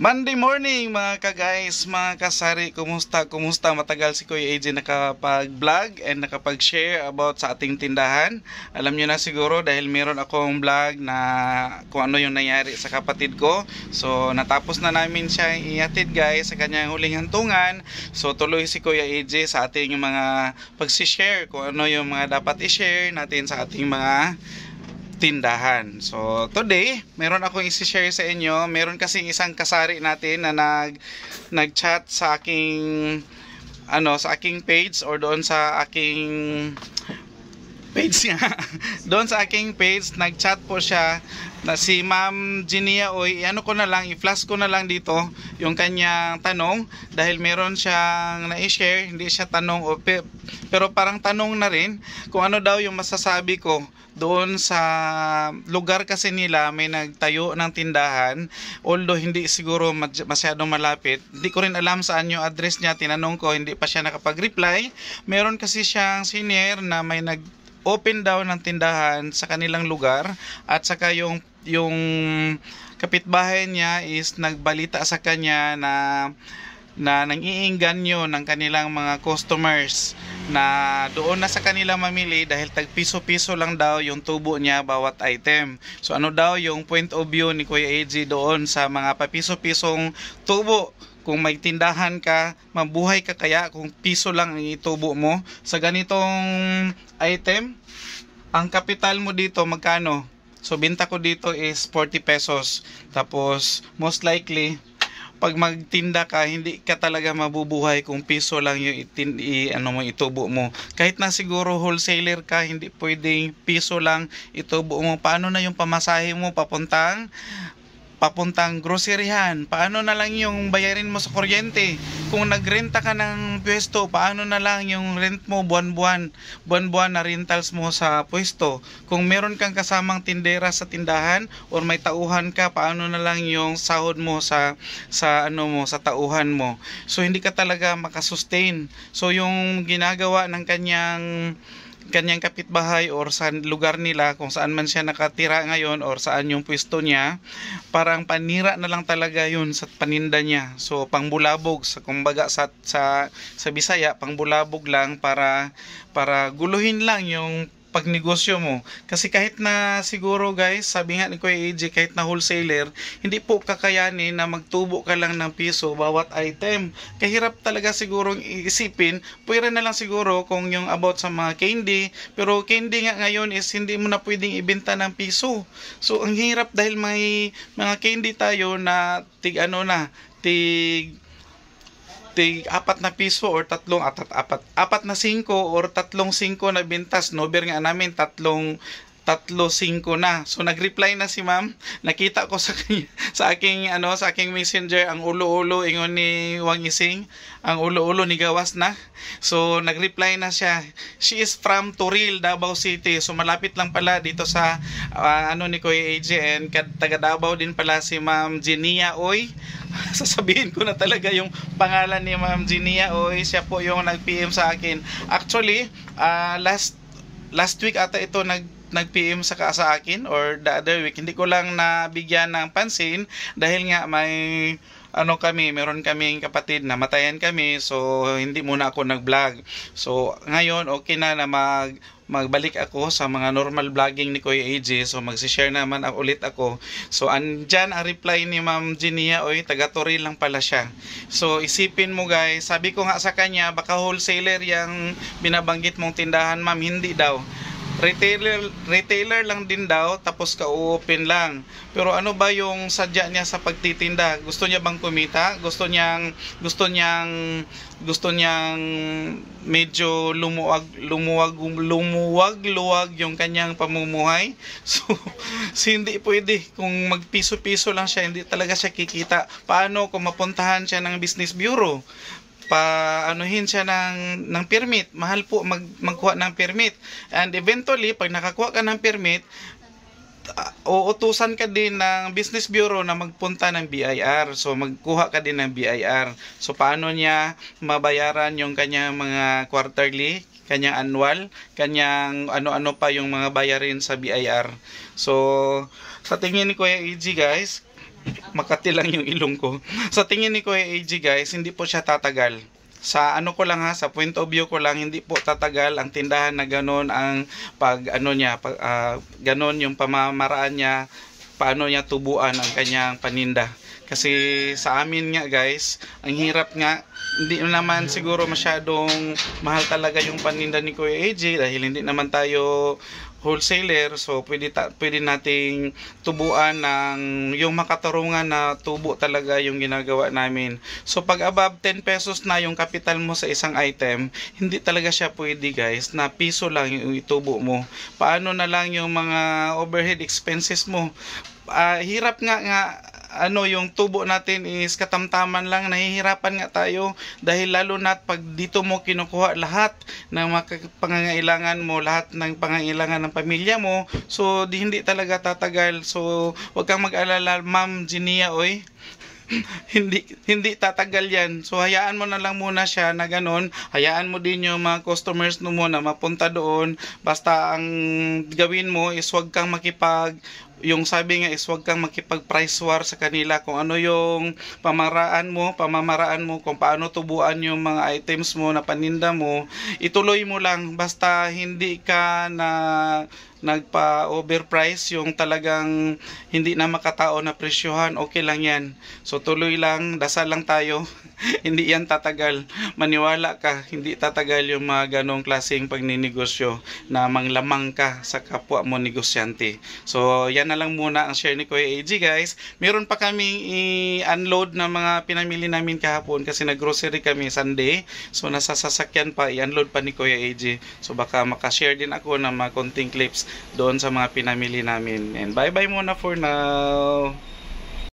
Monday morning mga ka-guys, mga kasari, kumusta? Matagal si Kuya AJ nakapag-vlog and nakapag-share about sa ating tindahan. Alam nyo na siguro dahil meron akong vlog na kung ano yung nangyari sa kapatid ko. So natapos na namin siya ihatid guys sa kanyang huling hantungan. So tuloy si Kuya AJ sa ating mga pag-share kung ano yung mga dapat i-share natin sa ating mga tindahan. So today, meron akong i-share sa inyo. Meron kasing isang kasari natin na nag-chat sa aking sa aking page or doon sa aking page niya. Doon sa aking page, nag-chat po siya na si Ma'am Genia Oy. I-flash ko na lang dito yung kanyang tanong dahil meron siyang na-share, hindi siya tanong pero parang tanong na rin kung ano daw yung masasabi ko doon sa lugar kasi nila may nagtayo ng tindahan, although hindi siguro masyadong malapit. Hindi ko rin alam saan yung address niya, tinanong ko, hindi pa siya nakapag-reply. Meron kasi siyang senior na may nag-open daw ng tindahan sa kanilang lugar at saka yung kapitbahay niya is nagbalita sa kanya na nang-iinganyo ng kanilang mga customers na doon na sa kanila mamili dahil tag piso-piso lang daw yung tubo niya bawat item. So ano daw yung point of view ni Kuya AJ doon sa mga papiso-pisong tubo? Kung may tindahan ka, mabuhay ka kaya kung piso lang ang itubo mo sa ganitong item? Ang kapital mo dito magkano? So binta ko dito is 40 pesos. Tapos most likely pag magtinda ka, hindi ka talaga mabubuhay kung piso lang yung itubo mo. Kahit na siguro wholesaler ka, hindi pwedeng piso lang itubo mo. Paano na yung pamasahe mo papuntang groceryhan? Paano na lang yung bayarin mo sa kuryente? Kung nagrenta ka ng pwesto, paano na lang yung rent mo buwan-buwan na rentals mo sa pwesto? Kung meron kang kasamang tindera sa tindahan or may tauhan ka, paano na lang yung sahod mo sa tauhan mo? So hindi ka talaga makasustain. So yung ginagawa ng kanyang kapitbahay or sa lugar nila kung saan man siya nakatira ngayon or saan yung pwesto niya, parang panira na lang talaga yun sa paninda niya. So pangbulabog kumbaga sa Bisaya, pangbulabog lang para guluhin lang yung pagnegosyo mo. Kasi kahit na siguro guys, sabi nga ni Kuya AJ, kahit na wholesaler, hindi po kakayanin na magtubo ka lang ng piso bawat item. Kahirap talaga siguro iisipin. Pwede na lang siguro kung yung about sa mga candy, pero candy nga ngayon is hindi mo na pwedeng ibenta ng piso. So ang hirap dahil may mga candy tayo na apat na piso or apat na 5 or 3-5 na bintas. Nober nga namin 3-5 na. So nagreply na si ma'am. Nakita ko sa aking messenger ang ulo-ulo ingon ni Wang Ising, ang ulo-ulo ni gawas na. So nagreply na siya. She is from Turil, Davao City. So malapit lang pala dito sa ni Kuya AJ, and taga Davao din pala si Ma'am Genia Oy. Sasabihin ko na talaga yung pangalan ni Ma'am Genia Oy. Siya po yung nag-PM sa akin. Actually, last week ata ito nag-PM sa akin or the other week. Hindi ko lang nabigyan ng pansin dahil nga meron kaming kapatid na matayan kami, so hindi muna ako nag-vlog. So ngayon okay na magbalik ako sa mga normal vlogging ni Kuya AJ. So magsi-share naman ulit ako. So andyan ang reply ni Ma'am Genia Oy, taga Toril lang pala siya. So isipin mo guys, sabi ko nga sa kanya, baka wholesaler yung binabanggit mong tindahan ma'am. Hindi daw. Retailer lang din daw, tapos ka-open lang. Pero ano ba yung sadya niya sa pagtitinda? Gusto niya bang kumita? Gusto niyang medyo lumuwag yung kanyang pamumuhay. So hindi pwede kung magpiso-piso lang siya, hindi talaga siya kikita. Paano kung mapuntahan siya ng business bureau? Paanuhin siya ng permit. Mahal po magkuha ng permit. And eventually, pag nakakuha ka ng permit, uutusan ka din ng business bureau na magpunta ng BIR. So magkuha ka din ng BIR. So paano niya mabayaran yung kanyang mga quarterly, kanyang annual, kanyang ano-ano pa yung mga bayarin sa BIR. So sa tingin ni Kuya AJ guys, Makati lang yung ilong ko. Sa tingin ni Kuya AG guys, hindi po siya tatagal. Sa ano ko lang ha, sa point of view ko lang, hindi po tatagal ang tindahan na ganon ang pag ano niya, ganon yung pamamaraan niya, paano niya tubuan ang kanyang paninda. Kasi sa amin nga guys, ang hirap nga, hindi naman siguro masyadong mahal talaga yung paninda ni Kuya AJ dahil hindi naman tayo wholesaler, so pwede nating tubuan ng yung makatarungan na tubo talaga yung ginagawa namin. So pag above 10 pesos na yung kapital mo sa isang item, hindi talaga siya pwede guys na piso lang yung itubo mo. Paano na lang yung mga overhead expenses mo? Hirap nga ano yung tubo natin is katamtaman lang, nahihirapan nga tayo dahil lalo na pag dito mo kinukuha lahat ng mga pangangailangan mo, lahat ng pangangailangan ng pamilya mo, so hindi talaga tatagal. So wag kang mag-alala Ma'am Genia, oy. hindi tatagal yan. So hayaan mo na lang muna siya na ganun. Hayaan mo din yung mga customers mo na mapunta doon. Basta ang gawin mo is wag kang yung sabi nga is wag kang makipag price war sa kanila kung ano yung pamamaraan mo kung paano tubuan yung mga items mo na paninda mo, ituloy mo lang basta hindi ka na nagpa-overprice yung talagang hindi na makatao na presyohan, okay lang yan. So tuloy lang, dasal lang tayo. Hindi yan tatagal. Maniwala ka, hindi tatagal yung mga ganong klaseng pagninegosyo na manglamang ka sa kapwa mo negosyante. So yan na lang muna ang share ni Kuya AG guys. Meron pa kaming i-unload na mga pinamili namin kahapon kasi nag-grocery kami Sunday. So nasa sasakyan pa, i-unload pa ni Kuya AG. So baka makashare din ako ng mga konting clips doon sa mga pinamili namin. And bye bye muna for now.